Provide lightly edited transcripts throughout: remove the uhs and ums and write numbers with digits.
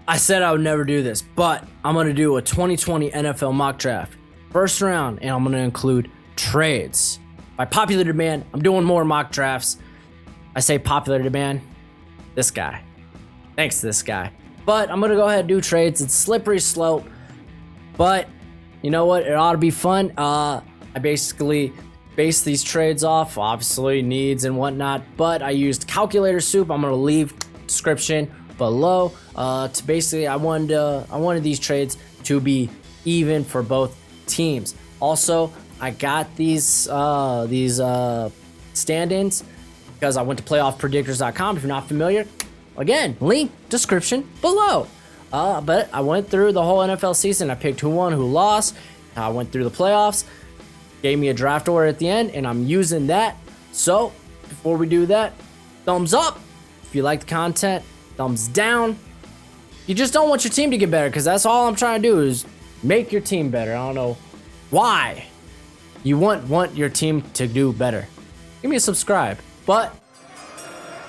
I said I would never do this, but I'm going to do a 2020 NFL mock draft. First round, and I'm going to include trades. By popular demand, I'm doing more mock drafts. I say popular demand, this guy. Thanks to this guy. But I'm going to go ahead and do trades. It's slippery slope, but you know what? It ought to be fun. I basically base these trades off, obviously needs and whatnot, but I used calculator soup. I'm going to leave description below. To basically, I wanted these trades to be even for both teams. Also, I got these stand-ins because I went to playoffpredictors.com. If you're not familiar, again, link description below. But I went through the whole NFL season. I picked who won, who lost. I went through the playoffs. Gave me a draft order at the end, and I'm using that. So before we do that, thumbs up if you like the content. Thumbs down. You just don't want your team to get better, because that's all I'm trying to do is make your team better. I don't know why you want your team to do better. Give me a subscribe. But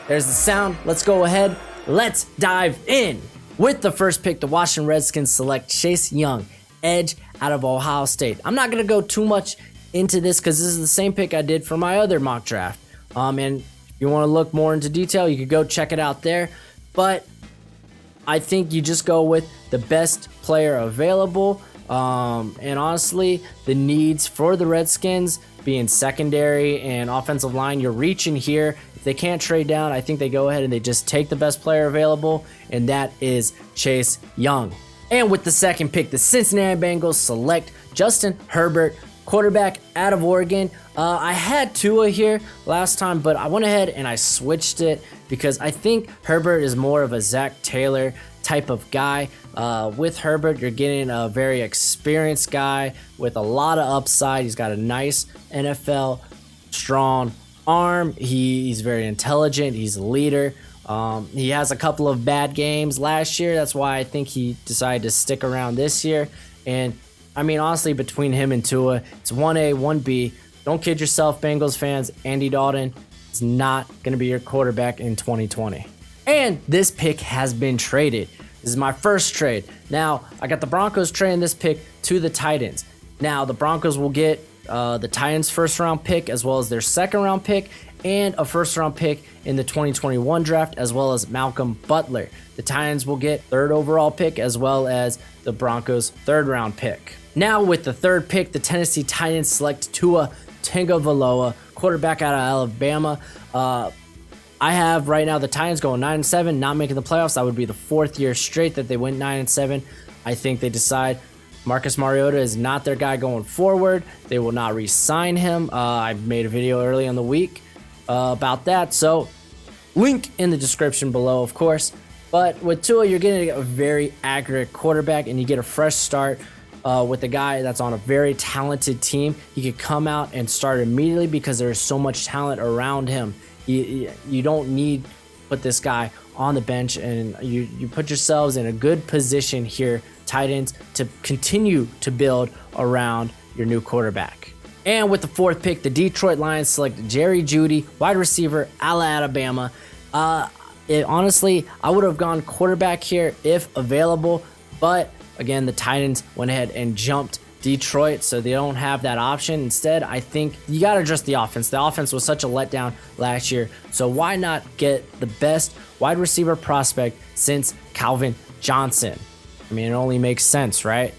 there's the sound. Let's go ahead. Let's dive in. With the first pick, the Washington Redskins select Chase Young, edge out of Ohio State. I'm not going to go too much into this because this is the same pick I did for my other mock draft. And if you want to look more into detail, you could go check it out there. But I think you just go with the best player available. And honestly, the needs for the Redskins being secondary and offensive line, you're reaching here. If they can't trade down, I think they go ahead and they just take the best player available, and that is Chase Young. And with the second pick, the Cincinnati Bengals select Justin Herbert, quarterback out of Oregon. I had Tua here last time, but I went ahead and I switched it because I think Herbert is more of a Zach Taylor type of guy. With Herbert, you're getting a very experienced guy with a lot of upside. He's got a nice NFL strong arm. He's very intelligent. He's a leader. He has a couple of bad games last year. That's why I think he decided to stick around this year. And I mean, honestly, between him and Tua, it's 1A, 1B. Don't kid yourself, Bengals fans. Andy Dalton is not going to be your quarterback in 2020. And this pick has been traded. This is my first trade. Now, I got the Broncos trading this pick to the Titans. Now, the Broncos will get the Titans' first-round pick as well as their second-round pick and a first-round pick in the 2021 draft as well as Malcolm Butler. The Titans will get third overall pick as well as the Broncos' third-round pick. Now, with the third pick, the Tennessee Titans select Tua Tagovailoa, quarterback out of Alabama. I have right now the Titans going 9-7, not making the playoffs. That would be the fourth year straight that they went 9-7. I think they decide Marcus Mariota is not their guy going forward. They will not re-sign him. I made a video early in the week about that, so link in the description below, of course. But with Tua, you're getting a very accurate quarterback, and you get a fresh start with a guy that's on a very talented team. He could come out and start immediately because there's so much talent around him. You don't need to put this guy on the bench, and you put yourselves in a good position here, Titans, to continue to build around your new quarterback. And with the fourth pick, the Detroit Lions select Jerry Jeudy, wide receiver, Alabama. Honestly, I would have gone quarterback here if available, but again, the Titans went ahead and jumped Detroit, so they don't have that option. Instead, I think you got to address the offense. The offense was such a letdown last year, so why not get the best wide receiver prospect since Calvin Johnson? I mean, it only makes sense, right?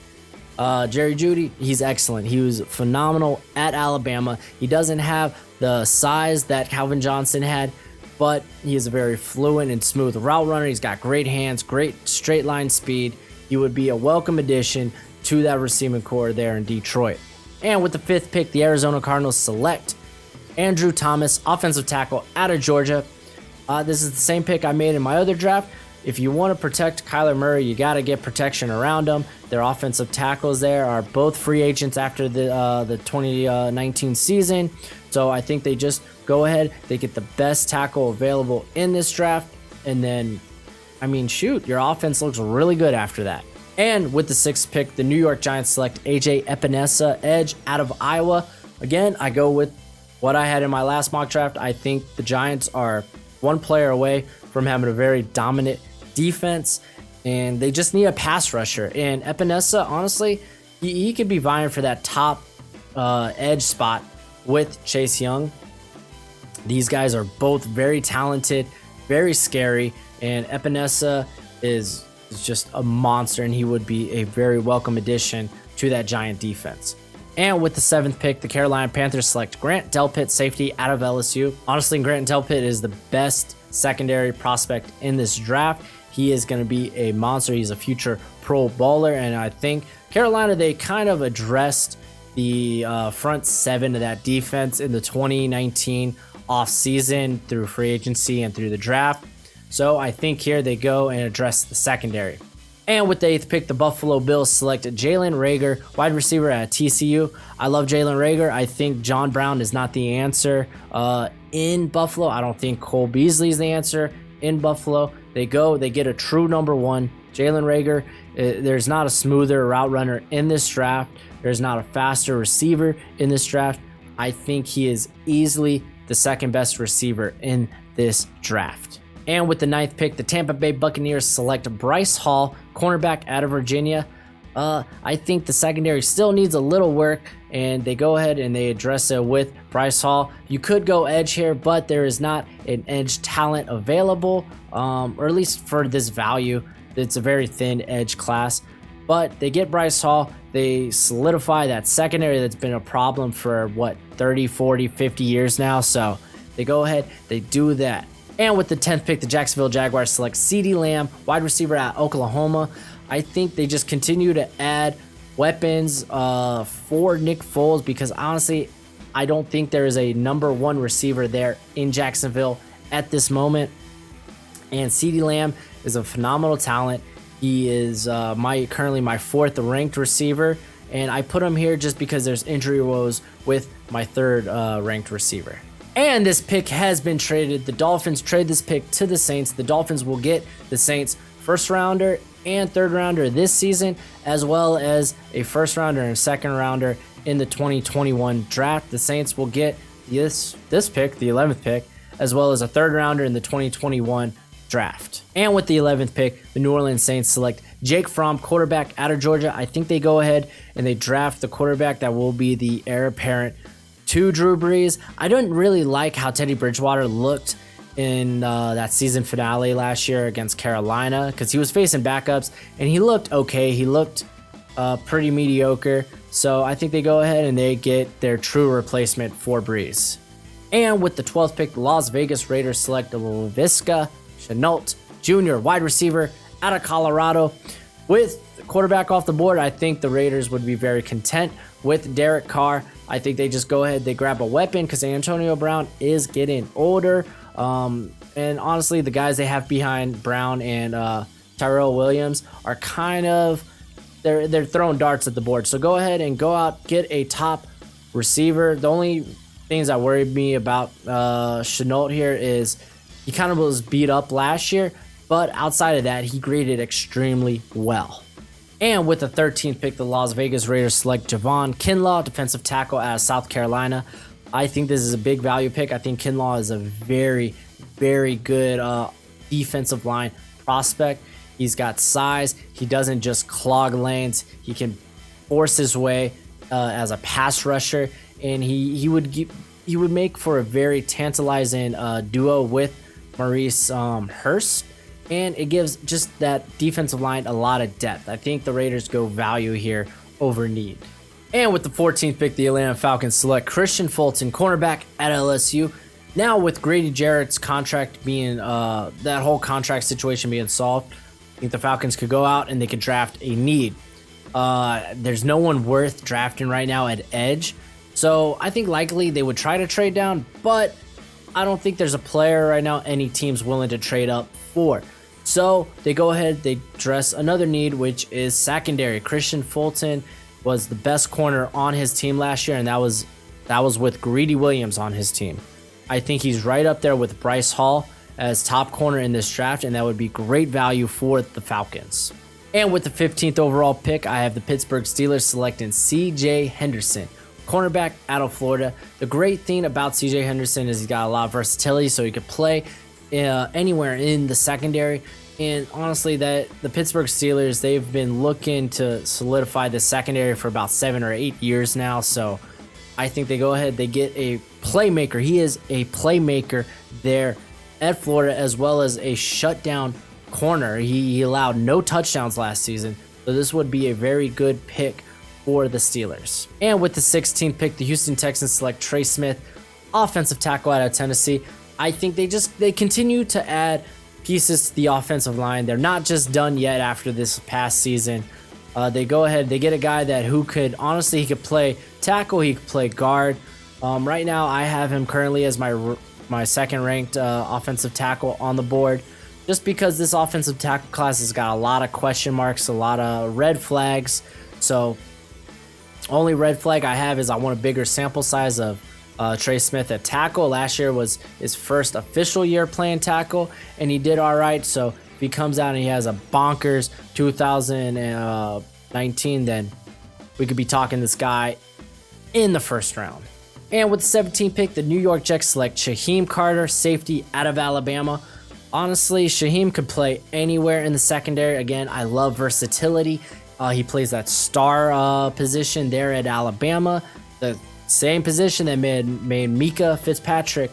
Jerry Jeudy, he's excellent. He was phenomenal at Alabama. He doesn't have the size that Calvin Johnson had, but he is a very fluent and smooth route runner. He's got great hands, great straight line speed. He would be a welcome addition to that receiving core there in Detroit. And with the fifth pick, the Arizona Cardinals select Andrew Thomas, offensive tackle out of Georgia. This is the same pick I made in my other draft. If you want to protect Kyler Murray, you got to get protection around him. Their offensive tackles there are both free agents after the 2019 season. So I think they just go ahead, they get the best tackle available in this draft. And then, I mean, shoot, your offense looks really good after that. And with the sixth pick, the New York Giants select AJ Epinesa, edge out of Iowa. Again, I go with what I had in my last mock draft. I think the Giants are one player away from having a very dominant defense. and they just need a pass rusher. And Epinesa, honestly, he could be vying for that top edge spot with Chase Young. These guys are both very talented, very scary, and Epinesa is just a monster, and he would be a very welcome addition to that Giant defense. And with the 7th pick, the Carolina Panthers select Grant Delpit, safety out of LSU. Honestly, Grant Delpit is the best secondary prospect in this draft. He is going to be a monster. He's a future Pro Bowler, and I think Carolina, they kind of addressed the front 7 of that defense in the 2019 offseason through free agency and through the draft. So I think here they go and address the secondary. And with the 8th pick, the Buffalo Bills selected Jalen Reagor, wide receiver at TCU. I love Jalen Reagor. I think John Brown is not the answer in Buffalo. I don't think Cole Beasley is the answer in Buffalo. They get a true number 1. Jalen Reagor, there's not a smoother route runner in this draft. There's not a faster receiver in this draft. I think he is easily the 2nd best receiver in this draft. And with the 9th pick, the Tampa Bay Buccaneers select Bryce Hall, cornerback out of Virginia. I think the secondary still needs a little work, and they go ahead and they address it with Bryce Hall. You could go edge here, but there is not an edge talent available, or at least for this value. It's a very thin edge class. But they get Bryce Hall. They solidify that secondary that's been a problem for, 30, 40, 50 years now. So they go ahead, they do that. And with the 10th pick, the Jacksonville Jaguars select CeeDee Lamb, wide receiver at Oklahoma. I think they just continue to add weapons for Nick Foles, because honestly, I don't think there is a number 1 receiver there in Jacksonville at this moment. And CeeDee Lamb is a phenomenal talent. He is currently my 4th ranked receiver, and I put him here just because there's injury woes with my 3rd ranked receiver. And this pick has been traded. The Dolphins trade this pick to the Saints. The Dolphins will get the Saints 1st rounder and 3rd rounder this season, as well as a 1st rounder and a 2nd rounder in the 2021 draft. The Saints will get this pick, the 11th pick, as well as a 3rd rounder in the 2021 draft. And with the 11th pick, the New Orleans Saints select Jake Fromm, quarterback out of Georgia. I think they go ahead and they draft the quarterback that will be the heir apparent to Drew Brees. I didn't really like how Teddy Bridgewater looked in that season finale last year against Carolina, because he was facing backups and he looked okay. He looked pretty mediocre. So I think they go ahead and they get their true replacement for Brees. And with the 12th pick, the Las Vegas Raiders select Laviska Shenault Jr., wide receiver out of Colorado. With the quarterback off the board, I think the Raiders would be very content with Derek Carr. I think they just go ahead, they grab a weapon, because Antonio Brown is getting older. And honestly, the guys they have behind Brown and Tyrell Williams are kind of, they're throwing darts at the board. So go ahead and go out, get a top receiver. The only things that worried me about Shenault here is he kind of was beat up last year, but outside of that, he graded extremely well. And with the 13th pick, the Las Vegas Raiders select Javon Kinlaw, defensive tackle out of South Carolina. I think this is a big value pick. I think Kinlaw is a very, very good defensive line prospect. He's got size. He doesn't just clog lanes. He can force his way as a pass rusher, and he would make for a very tantalizing duo with Maurice Hurst. And it gives just that defensive line a lot of depth. I think the Raiders go value here over need. And with the 14th pick, the Atlanta Falcons select Christian Fulton, cornerback at LSU. Now with Grady Jarrett's contract being, that whole contract situation being solved, I think the Falcons could go out and they could draft a need. There's no one worth drafting right now at edge. So I think likely they would try to trade down, but I don't think there's a player right now any team's willing to trade up for. So they go ahead, they address another need, which is secondary. Christian Fulton was the best corner on his team last year, and that was with Greedy Williams on his team. I think he's right up there with Bryce Hall as top corner in this draft, and that would be great value for the Falcons. And with the 15th overall pick, I have the Pittsburgh Steelers selecting C.J. Henderson, cornerback out of Florida. The great thing about C.J. Henderson is he's got a lot of versatility, so he could play anywhere in the secondary. And honestly, that the Pittsburgh Steelers, they've been looking to solidify the secondary for about 7 or 8 years now. So I think they go ahead, they get a playmaker. He is a playmaker there at Florida, as well as a shutdown corner. He allowed no touchdowns last season. So this would be a very good pick for the Steelers. And with the 16th pick, the Houston Texans select Trey Smith, offensive tackle out of Tennessee. I think they continue to add pieces to the offensive line. They're not just done yet after this past season. They go ahead, they get a guy that who could, honestly, he could play tackle, he could play guard. Right now, I have him currently as my second ranked offensive tackle on the board, just because this offensive tackle class has got a lot of question marks, a lot of red flags. So only red flag I have is I want a bigger sample size of Trey Smith at tackle. Last year was his first official year playing tackle, and he did all right. So if he comes out and he has a bonkers 2019, then we could be talking this guy in the first round. And with the 17th pick, the New York Jets select Shaheem Carter, safety out of Alabama. Honestly, Shaheem could play anywhere in the secondary. Again, I love versatility. He plays that star position there at Alabama, the same position that made Mika Fitzpatrick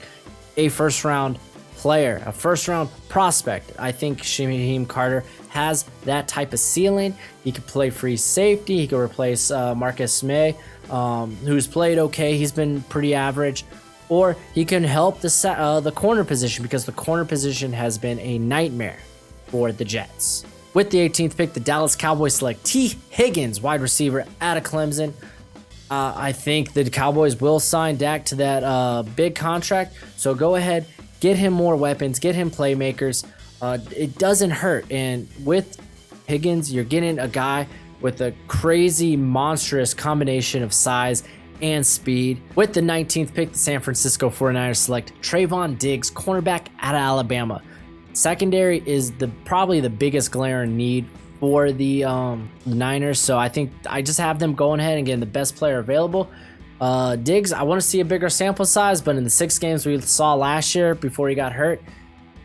a first-round player, a first-round prospect. I think Shaheem Carter has that type of ceiling. He could play free safety. He could replace Marcus May, who's played okay. He's been pretty average. Or he can help the corner position, because the corner position has been a nightmare for the Jets. With the 18th pick, the Dallas Cowboys select T. Higgins, wide receiver out of Clemson. I think the Cowboys will sign Dak to that big contract. So go ahead, get him more weapons, get him playmakers. It doesn't hurt. And with Higgins, you're getting a guy with a crazy, monstrous combination of size and speed. With the 19th pick, the San Francisco 49ers select Trayvon Diggs, cornerback out of Alabama. Secondary is probably the biggest glaring need for the Niners, so I think I just have them going ahead and getting the best player available. Diggs, I want to see a bigger sample size, but in the 6 games we saw last year before he got hurt,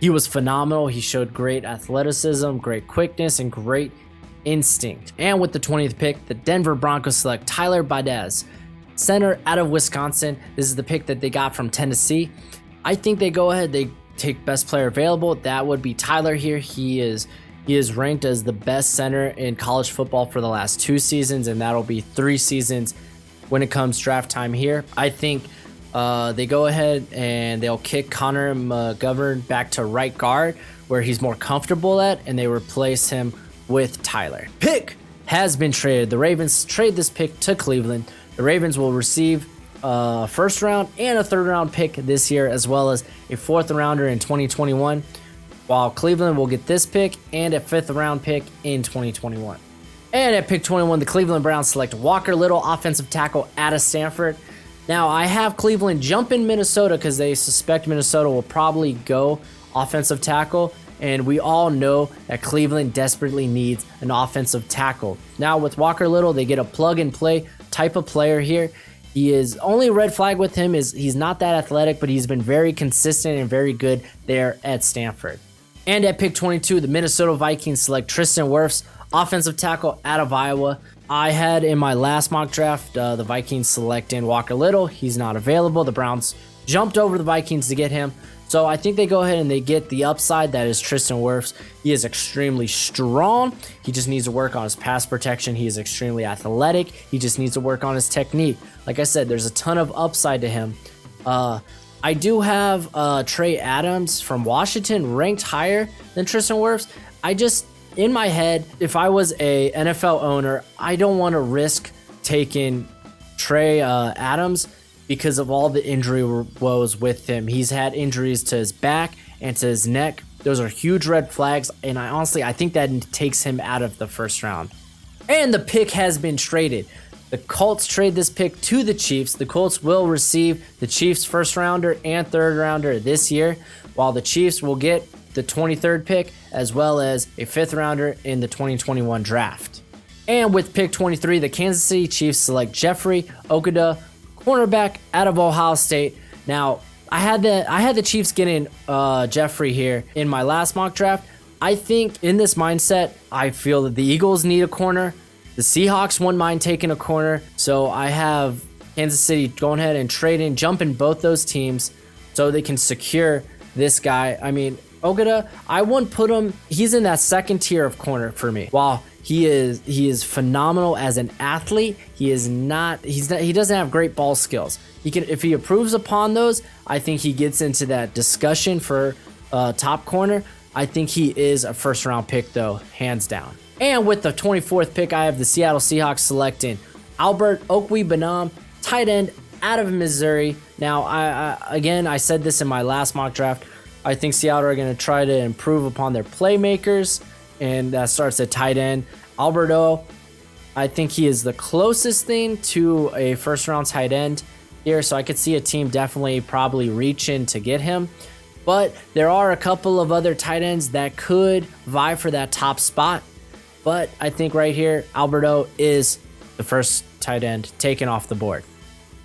he was phenomenal. He showed great athleticism, great quickness, and great instinct. And with the 20th pick, the Denver Broncos select Tyler Badez, center out of Wisconsin. This is the pick that they got from Tennessee. I think they go ahead, they take best player available. That would be Tyler here. He is ranked as the best center in college football for the last 2 seasons, and that'll be 3 seasons when it comes draft time here. I think they go ahead and they'll kick Connor McGovern back to right guard, where he's more comfortable at, and they replace him with Tyler. Pick has been traded. The Ravens trade this pick to Cleveland. The Ravens will receive a first round and a third round pick this year, as well as a 4th rounder in 2021, while Cleveland will get this pick and a 5th round pick in 2021. And at pick 21, the Cleveland Browns select Walker Little, offensive tackle out of Stanford. Now, I have Cleveland jumping Minnesota because they suspect Minnesota will probably go offensive tackle, and we all know that Cleveland desperately needs an offensive tackle. Now, with Walker Little, they get a plug-and-play type of player here. He is only red flag with him is he's not that athletic, but he's been very consistent and very good there at Stanford. And at pick 22, the Minnesota Vikings select Tristan Wirfs, offensive tackle out of Iowa. I had in my last mock draft the Vikings selecting Walker Little. He's not available. The Browns jumped over the Vikings to get him. So I think they go ahead and they get the upside that is Tristan Wirfs. He is extremely strong. He just needs to work on his pass protection. He is extremely athletic. He just needs to work on his technique. Like I said, there's a ton of upside to him. I do have Trey Adams from Washington ranked higher than Tristan Wirfs. I just, in my head, if I was a NFL owner, I don't want to risk taking Trey Adams because of all the injury woes with him. He's had injuries to his back and to his neck. Those are huge red flags, and I think that takes him out of the first round. And the pick has been traded. The Colts trade this pick to the Chiefs. The Colts will receive the Chiefs' first rounder and third rounder this year, while the Chiefs will get the 23rd pick as well as a 5th rounder in the 2021 draft. And with pick 23, the Kansas City Chiefs select Jeffrey Okudah, cornerback out of Ohio State. Now, I had the Chiefs getting Jeffrey here in my last mock draft, I think in this mindset, I feel that the Eagles need a corner. The Seahawks wouldn't mind taking a corner. So I have Kansas City going ahead and trading, jumping both those teams so they can secure this guy. I mean, Ogata, I wouldn't put him, he's in that second tier of corner for me. While he is phenomenal as an athlete, he doesn't have great ball skills. If he improves upon those, I think he gets into that discussion for top corner. I think he is a first round pick though, hands down. And with the 24th pick, I have the Seattle Seahawks selecting Albert Okwuegbunam, tight end out of Missouri. Now, I said this in my last mock draft. I think Seattle are going to try to improve upon their playmakers, and that starts at tight end. Alberto, I think he is the closest thing to a first-round tight end here, so I could see a team definitely probably reaching to get him. But there are a couple of other tight ends that could vie for that top spot. But I think right here, Alberto is the first tight end taken off the board.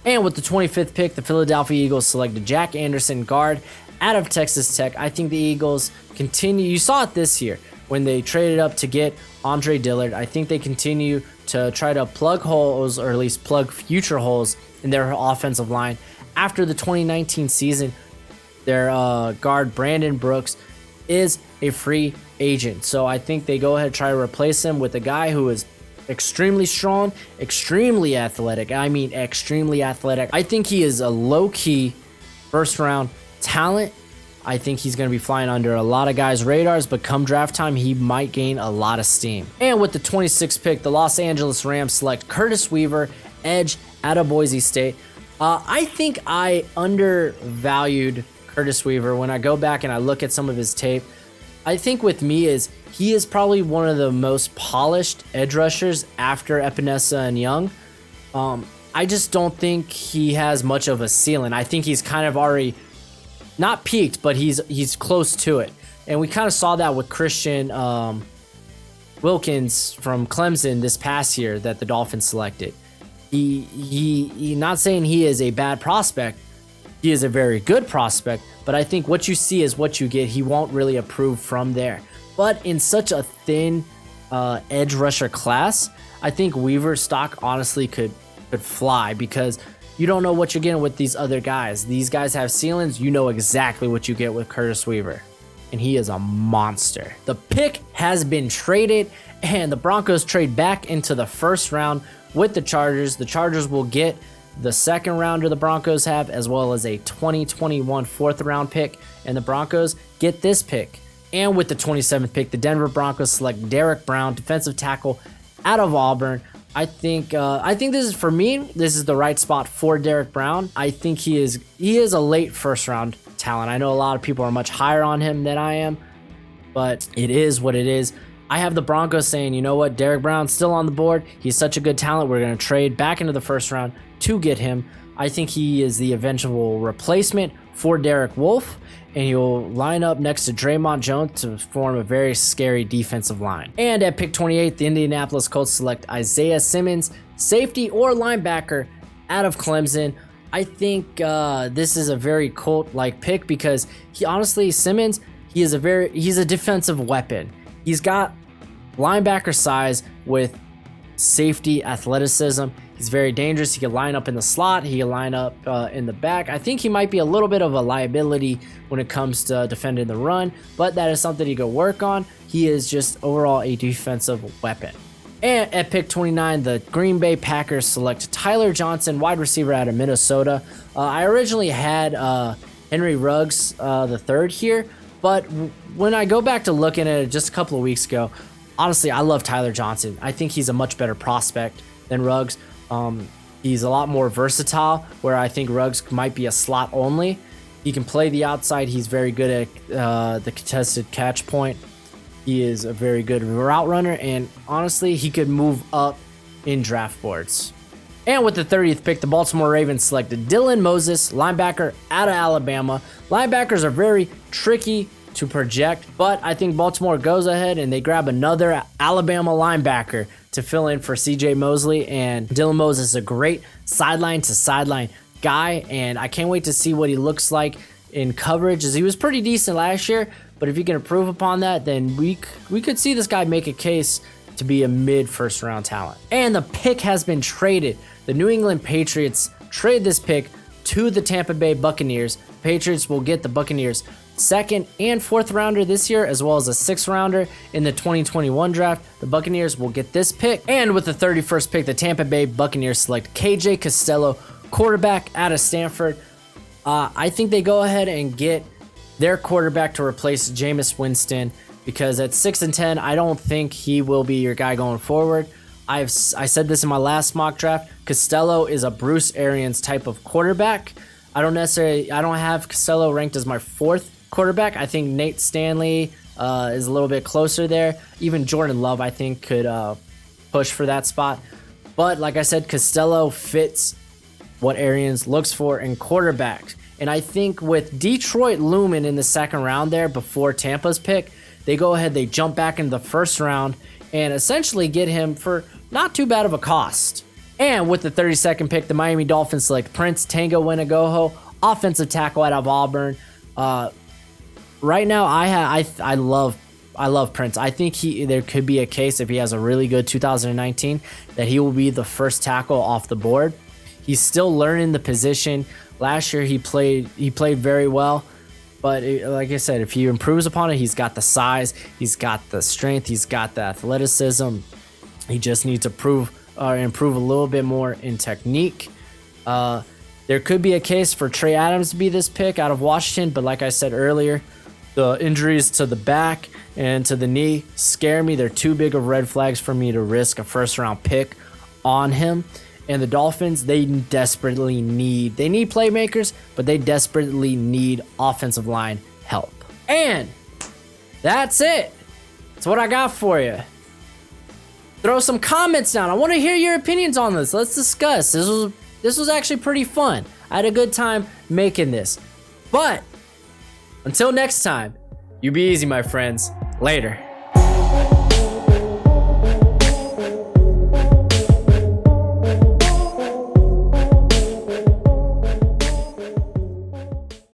And with the 25th pick, the Philadelphia Eagles selected Jack Anderson, guard out of Texas Tech. I think the Eagles continue. You saw it this year when they traded up to get Andre Dillard. I think they continue to try to plug holes, or at least plug future holes in their offensive line. After the 2019 season, their guard Brandon Brooks is a free agent. So I think they go ahead and try to replace him with a guy who is extremely strong, extremely athletic. I mean, extremely athletic. I think he is a low-key first-round talent. I think he's going to be flying under a lot of guys' radars, but come draft time, he might gain a lot of steam. And with the 26th pick, the Los Angeles Rams select Curtis Weaver, edge out of Boise State. I think I undervalued Curtis Weaver when I go back and I look at some of his tape. I think with me he is probably one of the most polished edge rushers after Epinesa and Young. I just don't think he has much of a ceiling. I think he's kind of already not peaked, but he's close to it. And we kind of saw that with Christian Wilkins from Clemson this past year that the Dolphins selected. He not saying he is a bad prospect. He is a very good prospect, but I think what you see is what you get. He won't really improve from there. But in such a thin edge rusher class, I think Weaver's stock honestly could fly, because you don't know what you're getting with these other guys. These guys have ceilings. You know exactly what you get with Curtis Weaver, and he is a monster. The pick has been traded, and the Broncos trade back into the first round with the Chargers. The Chargers will get the second rounder the Broncos have, as well as a 2021 fourth round pick, and the Broncos get this pick. And with the 27th pick, the Denver Broncos select Derek Brown, defensive tackle out of Auburn. I think this is, for me, this is the right spot for Derek Brown. I think he is a late first round talent. I know a lot of people are much higher on him than I am, but it is what it is. I have the Broncos saying, you know what, Derek Brown's still on the board. He's such a good talent. We're going to trade back into the first round to get him. I think he is the eventual replacement for Derek Wolfe, and he'll line up next to Draymond Jones to form a very scary defensive line. And at pick 28, the Indianapolis Colts select Isaiah Simmons, safety or linebacker out of Clemson. I think this is a very Colt-like pick, because Simmons, he's a defensive weapon. He's got linebacker size with safety athleticism. He's very dangerous. He can line up in the slot. He can line up in the back. I think he might be a little bit of a liability when it comes to defending the run, but that is something he can work on. He is just overall a defensive weapon. And at pick 29, the Green Bay Packers select Tyler Johnson, wide receiver out of Minnesota. I originally had Henry Ruggs the third here, but when I go back to looking at it just a couple of weeks ago, honestly, I love Tyler Johnson. I think he's a much better prospect than Ruggs. He's a lot more versatile, where I think Ruggs might be a slot only. He can play the outside. He's very good at the contested catch point. He is a very good route runner, and honestly, he could move up in draft boards. And with the 30th pick, the Baltimore Ravens selected Dylan Moses, linebacker out of Alabama. Linebackers are very tricky to project, but I think Baltimore goes ahead and they grab another Alabama linebacker to fill in for CJ Mosley, and Dylan Moses is a great sideline to sideline guy, and I can't wait to see what he looks like in coverage, as he was pretty decent last year, but if he can improve upon that, then we could see this guy make a case to be a mid first round talent. And the pick has been traded. The New England Patriots trade this pick to the Tampa Bay Buccaneers. Patriots will get the Buccaneers second and fourth rounder this year, as well as a sixth rounder in the 2021 draft. The Buccaneers will get this pick. And with the 31st pick, the Tampa Bay Buccaneers select KJ Costello, quarterback out of Stanford. I think they go ahead and get their quarterback to replace Jameis Winston, because at 6 and 10, I don't think he will be your guy going forward. I said this in my last mock draft. Costello is a Bruce Arians type of quarterback. I don't have Costello ranked as my fourth quarterback. I think Nate Stanley is a little bit closer there. Even Jordan Love, I think, could push for that spot. But like I said, Costello fits what Arians looks for in quarterbacks. And I think with Detroit looming in the second round there before Tampa's pick, they go ahead, they jump back into the first round and essentially get him for not too bad of a cost. And with the 32nd pick, the Miami Dolphins select Prince Tango Winnegoho, offensive tackle out of Auburn. Right now, I love Prince. I think there could be a case, if he has a really good 2019, that he will be the first tackle off the board. He's still learning the position. Last year he played very well, but like I said, if he improves upon it, he's got the size, he's got the strength, he's got the athleticism. He just needs to improve a little bit more in technique. There could be a case for Trey Adams to be this pick out of Washington, but like I said earlier, the injuries to the back and to the knee scare me. They're too big of red flags for me to risk a first round pick on him. And the Dolphins, they desperately need playmakers, but they desperately need offensive line help. And that's it. That's what I got for you. Throw some comments down. I want to hear your opinions on this. Let's discuss. This was actually pretty fun. I had a good time making this. But until next time, you be easy, my friends. Later.